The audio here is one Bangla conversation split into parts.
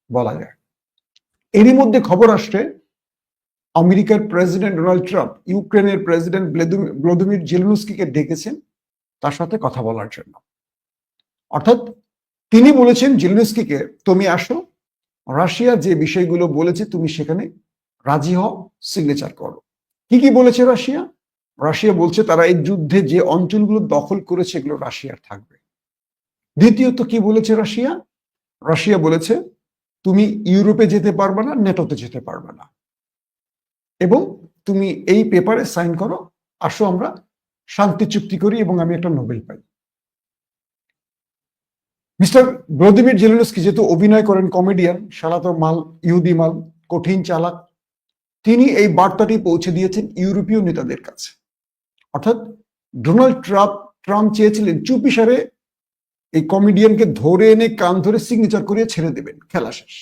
বলা যায়। এরই মধ্যে খবর আসছে আমেরিকার প্রেসিডেন্ট ডোনাল্ড ট্রাম্প ইউক্রেনের প্রেসিডেন্ট ভ্লাদিমির জেলেনস্কিকে ডেকেছেন তার সাথে কথা বলার জন্য। অর্থাৎ তিনি বলেছেন জেলেনস্কিকে, তুমি আসো, রাশিয়া যে বিষয়গুলো বলেছে তুমি সেখানে রাজি হও, সিগনেচার করো। কি কি বলেছে রাশিয়া? রাশিয়া বলছে তারা এই যুদ্ধে যে অঞ্চলগুলো দখল করেছে এগুলো রাশিয়ার থাকবে। দ্বিতীয়ত কি বলেছে রাশিয়া? রাশিয়া বলেছে তুমি ইউরোপে যেতে পারবে না, নেটোতে যেতে পারবে না, এবং তুমি এই পেপারে সাইন করো, আসো আমরা শান্তি চুক্তি করি এবং আমি একটা নোবেল পাই। মিস্টার ভ্লাদিমির জেলেনস্কি যেহেতু অভিনয় করেন, কমেডিয়ান, শালাতো মাল, ইহুদি মাল, কঠিন চালাক, তিনি এই বার্তাটি পৌঁছে দিয়েছেন ইউরোপীয় নেতাদের কাছে। অর্থাৎ ডোনাল্ড ট্রাম্প চেয়েছিলেন চুপিসারে এই কমেডিয়ানকে ধরে এনে কান ধরে সিগনেচার করিয়ে ছেড়ে দেবেন, খেলা শেষ।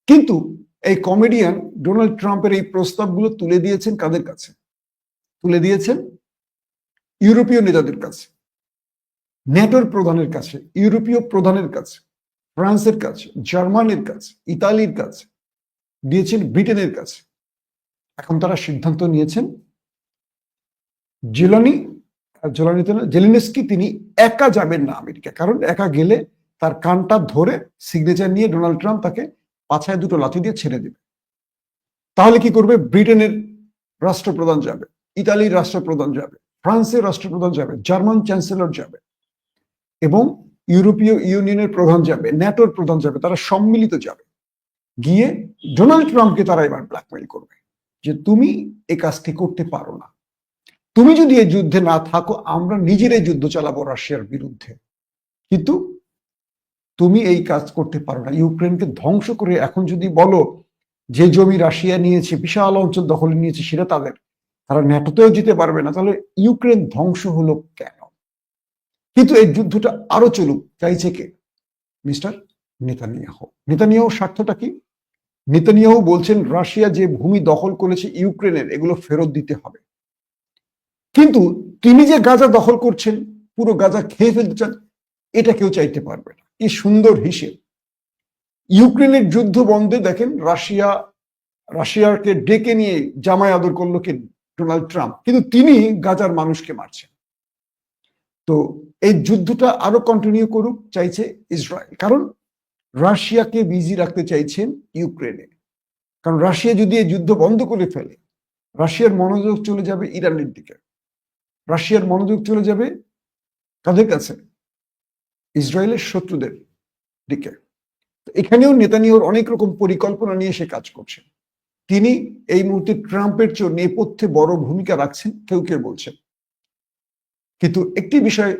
কিন্তু এই কমেডিয়ান ডোনাল্ড ট্রাম্পের এই প্রস্তাবগুলো তুলে দিয়েছেন কাদের কাছে? তুলে দিয়েছেন ইউরোপীয় নেতাদের কাছে, ন্যাটোর প্রধানের কাছে, ইউরোপীয় প্রধানের কাছে, ফ্রান্সের কাছে, জার্মানির কাছে, ইতালির কাছে, দিয়েছেন ব্রিটেনের কাছে। এখন তারা সিদ্ধান্ত নিয়েছেন জেলেনস্কি তিনি একা যাবেন না আমেরিকা, কারণ একা গেলে তার কানটা ধরে সিগনেচার নিয়ে ডোনাল্ড ট্রাম্প তাকে পাছায় দুটো লাথি দিয়ে ছেড়ে দেবে। তাহলে কি করবে? ব্রিটেনের রাষ্ট্রপ্রধান যাবে, ইতালির রাষ্ট্রপ্রধান যাবে, ফ্রান্সের রাষ্ট্রপ্রধান যাবে, জার্মান চ্যান্সেলর যাবে, এবং ইউরোপীয় ইউনিয়নের প্রধান যাবে, ন্যাটোর প্রধান যাবে, তারা সম্মিলিত যাবে। গিয়ে ডোনাল্ড ট্রাম্পকে তারা এবার ব্ল্যাকমেইল করবে যে তুমি এই কাজটি করতে পারো না, তুমি যদি এই যুদ্ধে না থাকো আমরা নিজেরাই যুদ্ধ চালাবো রাশিয়ার বিরুদ্ধে, কিন্তু তুমি এই কাজ করতে পারো না। ইউক্রেনকে ধ্বংস করে এখন যদি বলো যে জমি রাশিয়া নিয়েছে, বিশাল অঞ্চল দখলে নিয়েছে, সেটা তাদের, তারা ন্যাটোতেও যেতে পারবে না, তাহলে ইউক্রেন ধ্বংস হলো কেন? কিন্তু এই যুদ্ধটা আরো চলুক চাইছে কে? Mister Netanyahu. নেতানিয়াহুর স্বার্থটা কি? নেতানিয়াহু বলছেন রাশিয়া যে ভূমি দখল করেছে ইউক্রেনের, এগুলো ফেরত দিতে হবে। কিন্তু তিনি যে গাজা দখল করছেন, পুরো গাজা খেয়ে ফেলতে চান, এটা কেউ চাইতে পারবে না। কি সুন্দর হিসেব! ইউক্রেনের যুদ্ধ বন্ধে দেখেন রাশিয়াকে ডেকে নিয়ে জামাই আদর করলো কে? Donald Trump. কিন্তু তিনি গাজার মানুষকে মারছেন। তো এই যুদ্ধটা আরো কন্টিনিউ করুক চাইছে ইসরায়েল, কারণ রাশিয়াকে বিজি রাখতে চাইছেন ইউক্রেনে। কারণ রাশিয়া যদি এই যুদ্ধ বন্ধ করে ফেলে, রাশিয়ার মনোযোগ চলে যাবে ইরানের দিকে, রাশিয়ার মনোযোগ চলে যাবে কাদের কাছে? ইসরায়েলের শত্রুদের দিকে। এখানেও নেতানিয়াহুর অনেক রকম পরিকল্পনা নিয়ে সে কাজ করছেন। তিনি এই মুহূর্তে ট্রাম্পের চেয়ে নেপথ্যে বড় ভূমিকা রাখছেন কেউ কেউ বলছেন। কিন্তু একটি বিষয়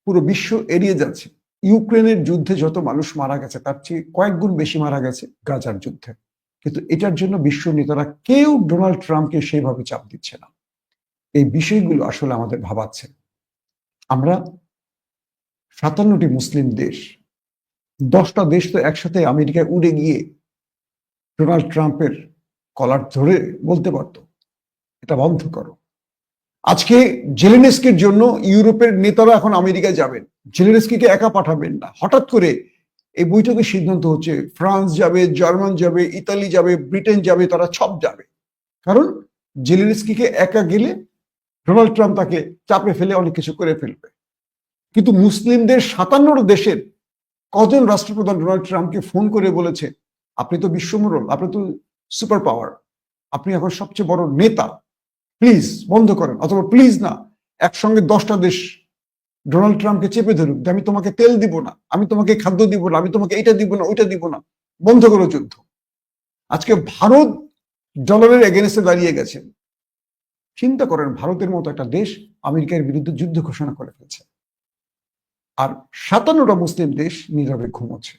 পুরো বিশ্ব এড়িয়ে যাচ্ছে, ইউক্রেনের যুদ্ধে যত মানুষ মারা গেছে তার চেয়ে কয়েক গুণ বেশি মারা গেছে গাজার যুদ্ধে। কিন্তু এটার জন্য বিশ্ব নেতারা কেউ ডোনাল্ড ট্রাম্পকে সেইভাবে চাপ দিচ্ছে না। এই বিষয়গুলো আসলে আমাদের ভাবাচ্ছে। আমরা 57টি মুসলিম দেশ, 10টা দেশ তো একসাথে আমেরিকায় উড়ে গিয়ে ডোনাল্ড ট্রাম্পের কলার ধরে বলতে পারতো এটা বন্ধ করো। আজকে জেলেনস্কির জন্য ইউরোপের নেতারা এখন আমেরিকায় যাবেন, জেলেনস্কিকে একা পাঠাবেন না। হঠাৎ করে এই বৈঠকের সিদ্ধান্ত হচ্ছে ফ্রান্স যাবে, জার্মান যাবে, ইতালি যাবে, ব্রিটেন যাবে, তারা সব যাবে। কারণ জেলেনস্কিকে একা গেলে ডোনাল্ড ট্রাম্প তাকে চাপে ফেলে অনেক কিছু করে ফেলবে। কিন্তু মুসলিমদের 57 দেশের কজন রাষ্ট্রপ্রধান ডোনাল্ড ট্রাম্পকে ফোন করে বলেছে আপনি তো বিশ্বমোড়ল, আপনি তো সুপার পাওয়ার, আপনি এখন সবচেয়ে বড় নেতা, প্লিজ বন্ধ করেন। অথবা প্লিজ না, একসঙ্গে 10টা দেশ ডোনাল্ড ট্রাম্পকে চেপে ধরুক যে আমি তোমাকে তেল দিব না, আমি তোমাকে খাদ্য দিব না, আমি তোমাকে এটা দিব না, ওইটা দিব না, বন্ধ করো যুদ্ধ। আজকে ভারত ডলারের এগেনস্টে দাঁড়িয়ে গেছে। চিন্তা করেন, ভারতের মতো একটা দেশ আমেরিকার বিরুদ্ধে যুদ্ধ ঘোষণা করে ফেলছে, আর 57টা মুসলিম দেশ নীরবে ঘুমোচ্ছে।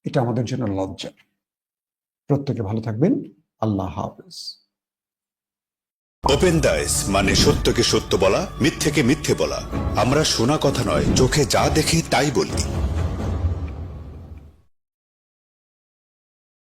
এটা আমাদের জন্য লজ্জার। প্রত্যেকে ভালো থাকবেন। আল্লাহ হাফেজ। ওপেন দাইস মানে সত্যকে সত্য বলা, মিথ্যেকে মিথ্যে বলা। আমরা শোনা কথা নয়, চোখে যা দেখি তাই বলি।